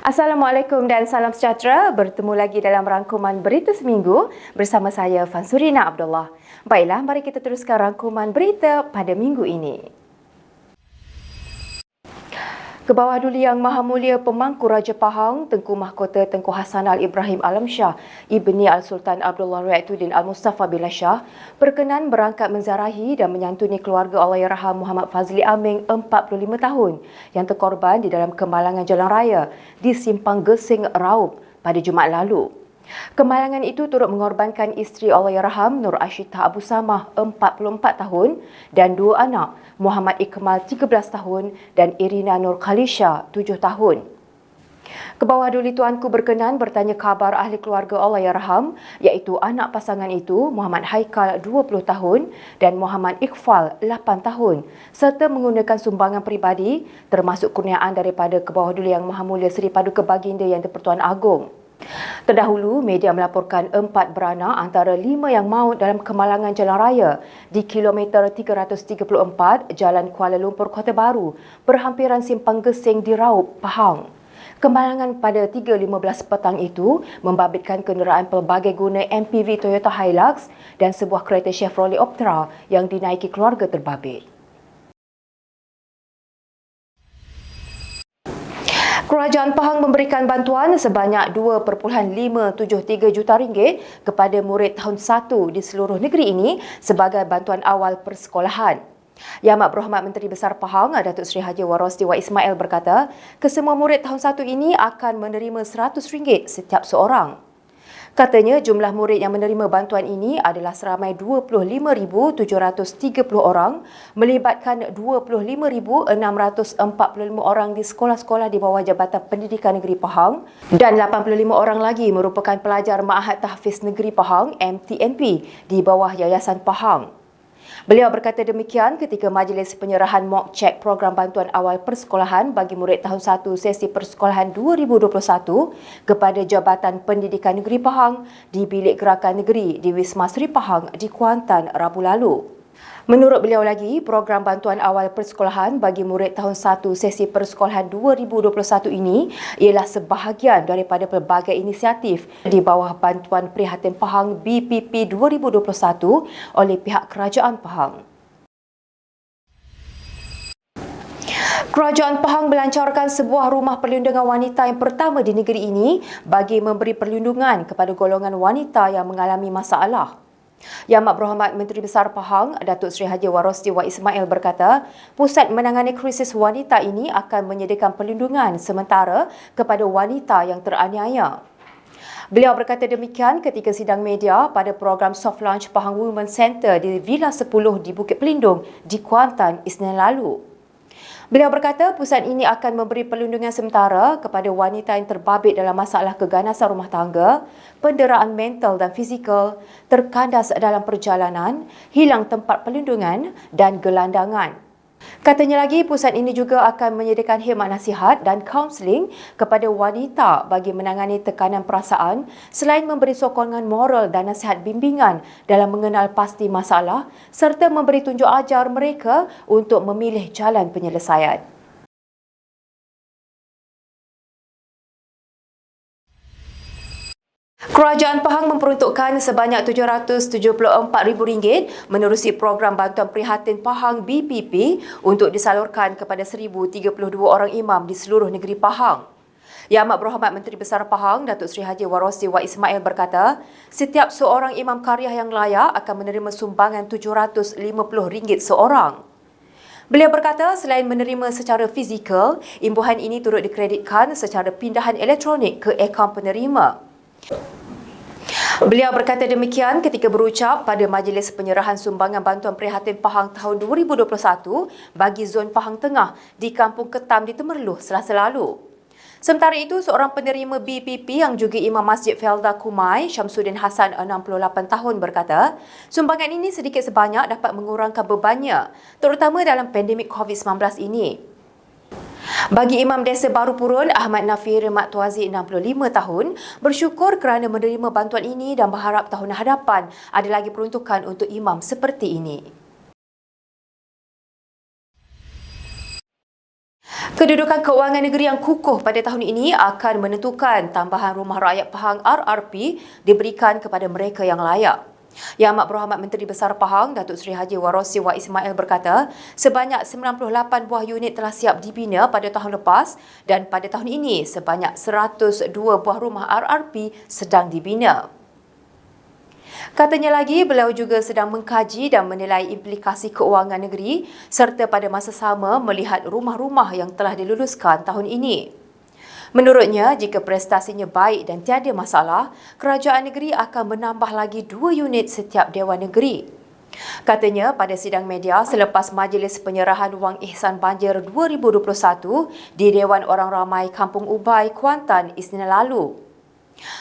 Assalamualaikum dan salam sejahtera. Bertemu lagi dalam rangkuman berita seminggu bersama saya Fansurina Abdullah. Baiklah, mari kita teruskan rangkuman berita pada minggu ini. Kebawah Duli Yang Maha Mulia Pemangku Raja Pahang, Tengku Mahkota Tengku Hassan Al-Ibrahim Alam Shah, Ibni Al-Sultan Abdullah Riayatuddin Al-Mustafa Billah Shah, berkenan berangkat menzarahi dan menyantuni keluarga Allahyarham Muhammad Fazli Aming 45 tahun yang terkorban di dalam kemalangan jalan raya di Simpang Gesing Raub pada Jumaat lalu. Kemalangan itu turut mengorbankan isteri Allahyarham Nur Ashita Abu Samah 44 tahun dan dua anak, Muhammad Ikmal 13 tahun dan Irina Nur Khalisha 7 tahun. Kebawah Duli Tuanku berkenan bertanya khabar ahli keluarga Allahyarham iaitu anak pasangan itu Muhammad Haikal 20 tahun dan Muhammad Iqfal 8 tahun serta menggunakan sumbangan peribadi termasuk kurniaan daripada Kebawah Duli Yang Maha Mulia Seri Paduka Baginda Yang di-Pertuan Agong. Terdahulu, media melaporkan 4 beranak antara 5 yang maut dalam kemalangan jalan raya di kilometer 334 Jalan Kuala Lumpur Kota Baru berhampiran Simpang Gesing di Raub, Pahang. Kemalangan pada 3.15 petang itu membabitkan kenderaan pelbagai guna MPV Toyota Hilux dan sebuah kereta Chevrolet Optra yang dinaiki keluarga terbabit. Kerajaan Pahang memberikan bantuan sebanyak 2.573 juta ringgit kepada murid tahun 1 di seluruh negeri ini sebagai bantuan awal persekolahan. Yang Amat Berhormat Menteri Besar Pahang, Datuk Seri Haji Warosdi Wak Ismail berkata, kesemua murid tahun 1 ini akan menerima RM100 setiap seorang. Katanya jumlah murid yang menerima bantuan ini adalah seramai 25,730 orang melibatkan 25,645 orang di sekolah-sekolah di bawah Jabatan Pendidikan Negeri Pahang dan 85 orang lagi merupakan pelajar Ma'had Tahfiz Negeri Pahang MTNP di bawah Yayasan Pahang. Beliau berkata demikian ketika majlis penyerahan mock check program bantuan awal persekolahan bagi murid tahun 1 sesi persekolahan 2021 kepada Jabatan Pendidikan Negeri Pahang di Bilik Gerakan Negeri di Wisma Seri Pahang di Kuantan Rabu lalu. Menurut beliau lagi, program bantuan awal persekolahan bagi murid tahun 1 sesi persekolahan 2021 ini ialah sebahagian daripada pelbagai inisiatif di bawah Bantuan Prihatin Pahang BPP 2021 oleh pihak Kerajaan Pahang. Kerajaan Pahang melancarkan sebuah rumah perlindungan wanita yang pertama di negeri ini bagi memberi perlindungan kepada golongan wanita yang mengalami masalah. Yang Amat Berhormat Menteri Besar Pahang, Datuk Seri Haji Warosdi Wak Ismail berkata, pusat menangani krisis wanita ini akan menyediakan perlindungan sementara kepada wanita yang teraniaya. Beliau berkata demikian ketika sidang media pada program soft launch Pahang Women Centre di Villa 10 di Bukit Pelindung di Kuantan Isnin lalu. Beliau berkata pusat ini akan memberi perlindungan sementara kepada wanita yang terbabit dalam masalah keganasan rumah tangga, penderaan mental dan fizikal, terkandas dalam perjalanan, hilang tempat perlindungan dan gelandangan. Katanya lagi, pusat ini juga akan menyediakan khidmat nasihat dan kaunseling kepada wanita bagi menangani tekanan perasaan selain memberi sokongan moral dan nasihat bimbingan dalam mengenal pasti masalah serta memberi tunjuk ajar mereka untuk memilih jalan penyelesaian. Kerajaan Pahang memperuntukkan sebanyak RM774,000 menerusi program Bantuan Prihatin Pahang BPP untuk disalurkan kepada 1,032 orang imam di seluruh negeri Pahang. Yang Amat Berhormat Menteri Besar Pahang, Datuk Seri Haji Warosdi Wak Ismail berkata, setiap seorang imam karyah yang layak akan menerima sumbangan RM750 seorang. Beliau berkata selain menerima secara fizikal, imbuhan ini turut dikreditkan secara pindahan elektronik ke akaun penerima. Beliau berkata demikian ketika berucap pada majlis penyerahan sumbangan Bantuan Prihatin Pahang tahun 2021 bagi zon Pahang Tengah di Kampung Ketam di Temerloh Selasa lalu. Sementara itu, seorang penerima BPP yang juga Imam Masjid Felda Kumai, Syamsuddin Hassan 68 tahun berkata, sumbangan ini sedikit sebanyak dapat mengurangkan bebannya, terutama dalam pandemik COVID-19 ini. Bagi Imam Desa Baru Purun, Ahmad Nafir Mat Tuazi 65 tahun, bersyukur kerana menerima bantuan ini dan berharap tahun hadapan ada lagi peruntukan untuk imam seperti ini. Kedudukan keuangan negeri yang kukuh pada tahun ini akan menentukan tambahan rumah rakyat Pahang RRP diberikan kepada mereka yang layak. Yang Amat Berhormat Menteri Besar Pahang, Datuk Seri Haji Warosi Wak Ismail berkata, sebanyak 98 buah unit telah siap dibina pada tahun lepas dan pada tahun ini sebanyak 102 buah rumah RRP sedang dibina. Katanya lagi, beliau juga sedang mengkaji dan menilai implikasi keuangan negeri serta pada masa sama melihat rumah-rumah yang telah diluluskan tahun ini. Menurutnya, jika prestasinya baik dan tiada masalah, kerajaan negeri akan menambah lagi 2 unit setiap Dewan Negeri. Katanya pada sidang media selepas Majlis Penyerahan Wang Ihsan Banjir 2021 di Dewan Orang Ramai Kampung Ubai, Kuantan, Isnin lalu.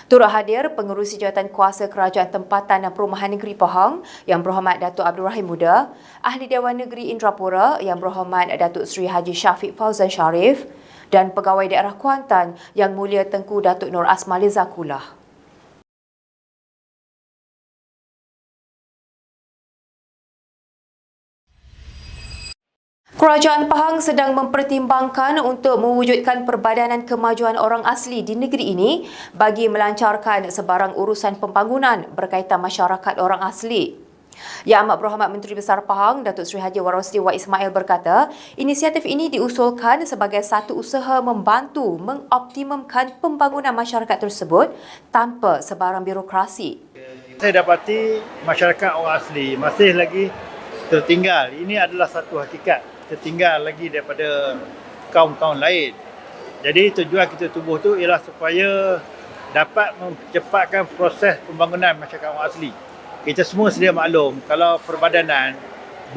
Turut hadir Pengerusi Jawatan Kuasa Kerajaan Tempatan dan Perumahan Negeri Pahang Yang Berhormat Datuk Abdul Rahim Muda, Ahli Dewan Negeri Indrapura Yang Berhormat Datuk Seri Haji Syafiq Fauzan Sharif dan Pegawai Daerah Kuantan Yang Mulia Tengku Datuk Nur Asmaliza Kulah. Kerajaan Pahang sedang mempertimbangkan untuk mewujudkan Perbadanan Kemajuan Orang Asli di negeri ini bagi melancarkan sebarang urusan pembangunan berkaitan masyarakat orang asli. Yang Amat Berhormat Menteri Besar Pahang, Datuk Seri Haji Warosi Wak Ismail berkata, inisiatif ini diusulkan sebagai satu usaha membantu mengoptimumkan pembangunan masyarakat tersebut tanpa sebarang birokrasi. Saya dapati masyarakat orang asli masih lagi tertinggal. Ini adalah satu hakikat. Tertinggal lagi daripada kaum-kaum lain. Jadi tujuan kita tubuh tu ialah supaya dapat mempercepatkan proses pembangunan masyarakat orang asli. Kita semua sedia maklum kalau perbadanan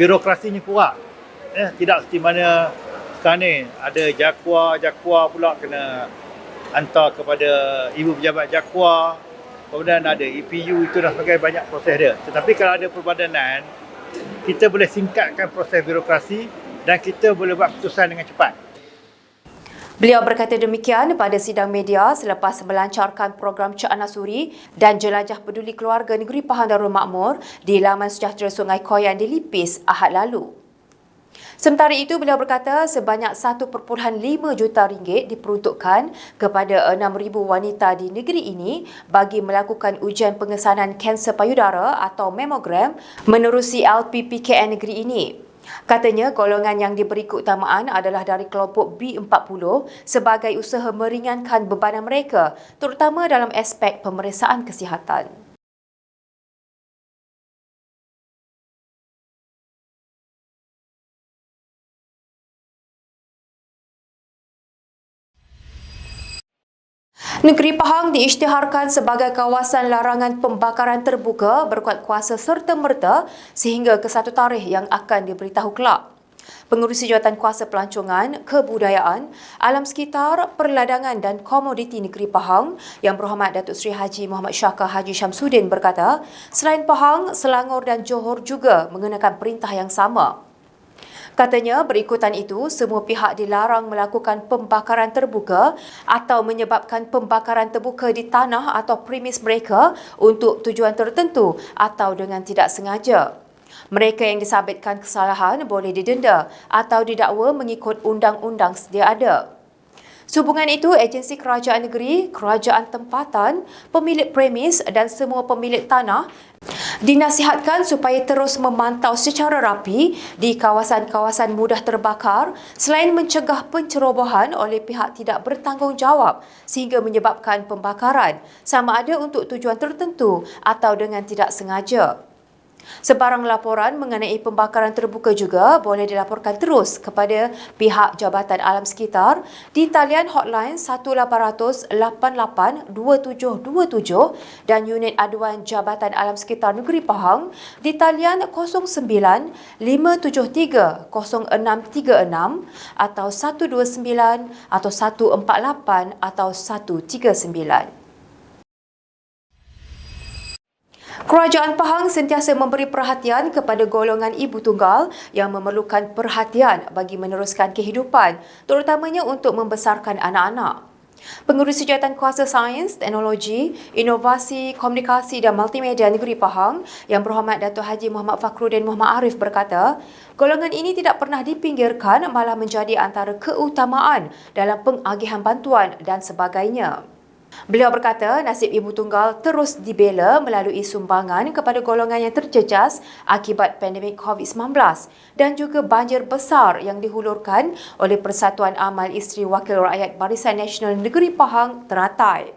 birokrasinya kurang. Tidak seperti mana sekarang ni ada jakwa pula kena hantar kepada ibu pejabat jakwa. Kemudian ada EPU itu dan sebagainya, banyak proses dia. Tetapi kalau ada perbadanan, kita boleh singkatkan proses birokrasi dan kita boleh buat keputusan dengan cepat. Beliau berkata demikian pada sidang media selepas melancarkan program Cak Nasuri dan Jelajah Peduli Keluarga Negeri Pahang Darul Makmur di Laman Sejahtera Sungai Koyan di Lipis Ahad lalu. Sementara itu, beliau berkata sebanyak 1.5 juta ringgit diperuntukkan kepada 6,000 wanita di negeri ini bagi melakukan ujian pengesanan kanser payudara atau mamogram menerusi LPPKN negeri ini. Katanya golongan yang diberi keutamaan adalah dari kelompok B40 sebagai usaha meringankan bebanan mereka, terutama dalam aspek pemeriksaan kesihatan. Negeri Pahang diisytiharkan sebagai kawasan larangan pembakaran terbuka berkuat kuasa serta-merta sehingga ke satu tarikh yang akan diberitahu kelak. Pengerusi Jawatan Kuasa Pelancongan, Kebudayaan, Alam Sekitar, Perladangan dan Komoditi Negeri Pahang Yang Berhormat Datuk Seri Haji Muhammad Syaka Haji Syamsuddin berkata, selain Pahang, Selangor dan Johor juga mengenakan perintah yang sama. Katanya berikutan itu, semua pihak dilarang melakukan pembakaran terbuka atau menyebabkan pembakaran terbuka di tanah atau premis mereka untuk tujuan tertentu atau dengan tidak sengaja. Mereka yang disabitkan kesalahan boleh didenda atau didakwa mengikut undang-undang sedia ada. Sehubungan itu, agensi kerajaan negeri, kerajaan tempatan, pemilik premis dan semua pemilik tanah dinasihatkan supaya terus memantau secara rapi di kawasan-kawasan mudah terbakar selain mencegah pencerobohan oleh pihak tidak bertanggungjawab sehingga menyebabkan pembakaran sama ada untuk tujuan tertentu atau dengan tidak sengaja. Sebarang laporan mengenai pembakaran terbuka juga boleh dilaporkan terus kepada pihak Jabatan Alam Sekitar di talian hotline 1800 88 2727 dan unit aduan Jabatan Alam Sekitar Negeri Pahang di talian 09 573 0636 atau 129 atau 148 atau 139. Kerajaan Pahang sentiasa memberi perhatian kepada golongan ibu tunggal yang memerlukan perhatian bagi meneruskan kehidupan, terutamanya untuk membesarkan anak-anak. Pengurusi Jawatankuasa Sains, Teknologi, Inovasi, Komunikasi dan Multimedia Negeri Pahang Yang Berhormat Dato' Haji Muhammad Fakhruddin Muhammad Arif berkata, golongan ini tidak pernah dipinggirkan malah menjadi antara keutamaan dalam pengagihan bantuan dan sebagainya. Beliau berkata nasib ibu tunggal terus dibela melalui sumbangan kepada golongan yang terjejas akibat pandemik COVID-19 dan juga banjir besar yang dihulurkan oleh Persatuan Amal Isteri Wakil Rakyat Barisan Nasional Negeri Pahang Teratai.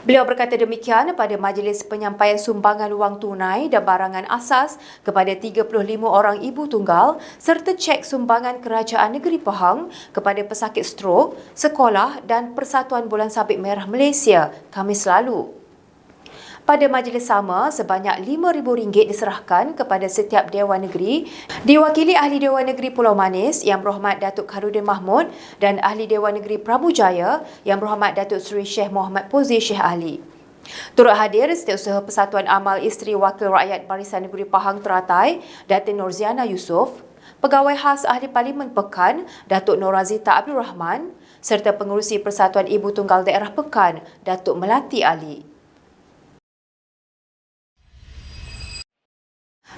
Beliau berkata demikian pada majlis penyampaian sumbangan wang tunai dan barangan asas kepada 35 orang ibu tunggal serta cek sumbangan Kerajaan Negeri Pahang kepada pesakit strok, sekolah dan Persatuan Bulan Sabit Merah Malaysia Khamis lalu. Pada majlis sama, sebanyak RM5,000 diserahkan kepada setiap Dewan Negeri diwakili Ahli Dewan Negeri Pulau Manis Yang Berhormat Datuk Khairudin Mahmud dan Ahli Dewan Negeri Prabu Jaya Yang Berhormat Datuk Seri Sheikh Muhammad Fauzi Sheikh Ali. Turut hadir Setiausaha Persatuan Amal Isteri Wakil Rakyat Barisan Negeri Pahang Teratai, Datin Nurziana Yusof, Pegawai Khas Ahli Parlimen Pekan, Datuk Norazita Abdul Rahman, serta Pengerusi Persatuan Ibu Tunggal Daerah Pekan, Datuk Melati Ali.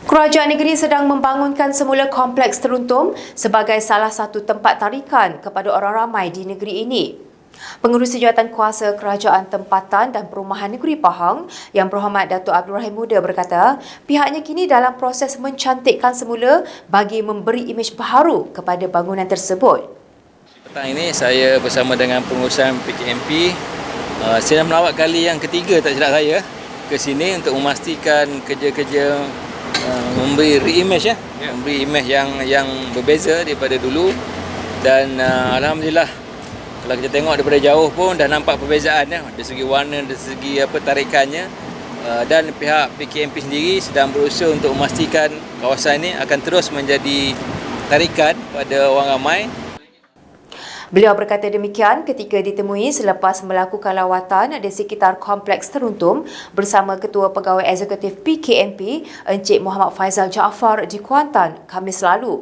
Kerajaan negeri sedang membangunkan semula kompleks teruntum sebagai salah satu tempat tarikan kepada orang ramai di negeri ini. Pengerusi Jawatankuasa Kerajaan Tempatan dan Perumahan Negeri Pahang Yang Berhormat Datuk Abdul Rahim Muda berkata, pihaknya kini dalam proses mencantikkan semula bagi memberi imej baharu kepada bangunan tersebut. Petang ini saya bersama dengan pengurusan PKMP sedang melawat kali yang ketiga tak silap saya ke sini untuk memastikan kerja-kerja memberi re-image memberi image yang berbeza daripada dulu dan alhamdulillah kalau kita tengok daripada jauh pun dah nampak perbezaan dari segi warna, dari segi tarikannya dan pihak PKMP sendiri sedang berusaha untuk memastikan kawasan ini akan terus menjadi tarikan pada orang ramai. Beliau berkata demikian ketika ditemui selepas melakukan lawatan di sekitar kompleks teruntum bersama Ketua Pegawai Eksekutif PKMP Encik Muhammad Faizal Jaafar di Kuantan Khamis lalu.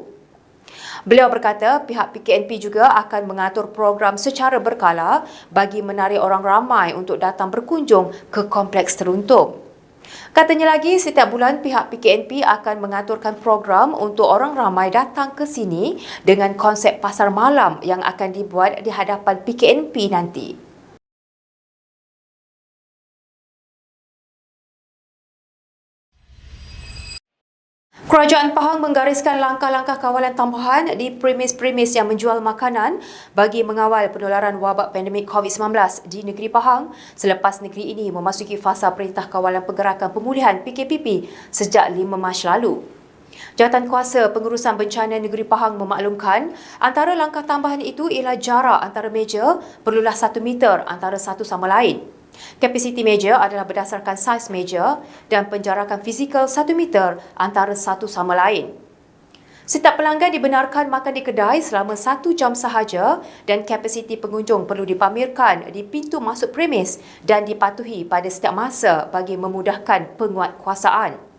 Beliau berkata pihak PKMP juga akan mengatur program secara berkala bagi menarik orang ramai untuk datang berkunjung ke kompleks teruntum. Katanya lagi, setiap bulan pihak PKNP akan mengaturkan program untuk orang ramai datang ke sini dengan konsep pasar malam yang akan dibuat di hadapan PKNP nanti. Kerajaan Pahang menggariskan langkah-langkah kawalan tambahan di premis-premis yang menjual makanan bagi mengawal penularan wabak pandemik COVID-19 di negeri Pahang selepas negeri ini memasuki fasa Perintah Kawalan Pergerakan Pemulihan PKPP sejak 5 Mac lalu. Jawatankuasa Pengurusan Bencana Negeri Pahang memaklumkan antara langkah tambahan itu ialah jarak antara meja perlulah 1 meter antara satu sama lain. Kapasiti meja adalah berdasarkan saiz meja dan penjarakan fizikal 1 meter antara satu sama lain. Setiap pelanggan dibenarkan makan di kedai selama 1 jam sahaja dan kapasiti pengunjung perlu dipamerkan di pintu masuk premis dan dipatuhi pada setiap masa bagi memudahkan penguatkuasaan.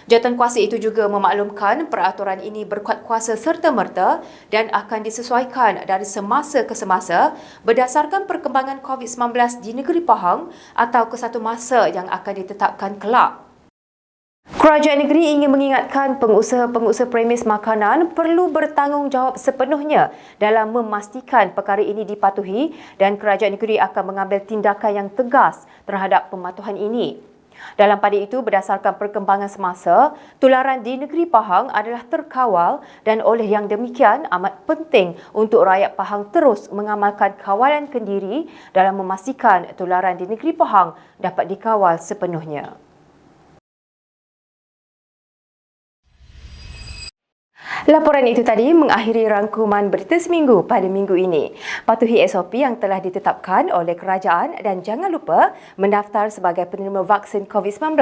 Jawatankuasa itu juga memaklumkan peraturan ini berkuat kuasa serta-merta dan akan disesuaikan dari semasa ke semasa berdasarkan perkembangan COVID-19 di negeri Pahang atau ke satu masa yang akan ditetapkan kelak. Kerajaan negeri ingin mengingatkan pengusaha-pengusaha premis makanan perlu bertanggungjawab sepenuhnya dalam memastikan perkara ini dipatuhi dan kerajaan negeri akan mengambil tindakan yang tegas terhadap pematuhan ini. Dalam pada itu, berdasarkan perkembangan semasa, tularan di negeri Pahang adalah terkawal dan oleh yang demikian amat penting untuk rakyat Pahang terus mengamalkan kawalan kendiri dalam memastikan tularan di negeri Pahang dapat dikawal sepenuhnya. Laporan itu tadi mengakhiri rangkuman berita seminggu pada minggu ini. Patuhi SOP yang telah ditetapkan oleh kerajaan dan jangan lupa mendaftar sebagai penerima vaksin COVID-19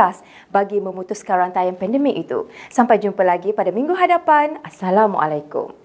bagi memutuskan rantaian pandemik itu. Sampai jumpa lagi pada minggu hadapan. Assalamualaikum.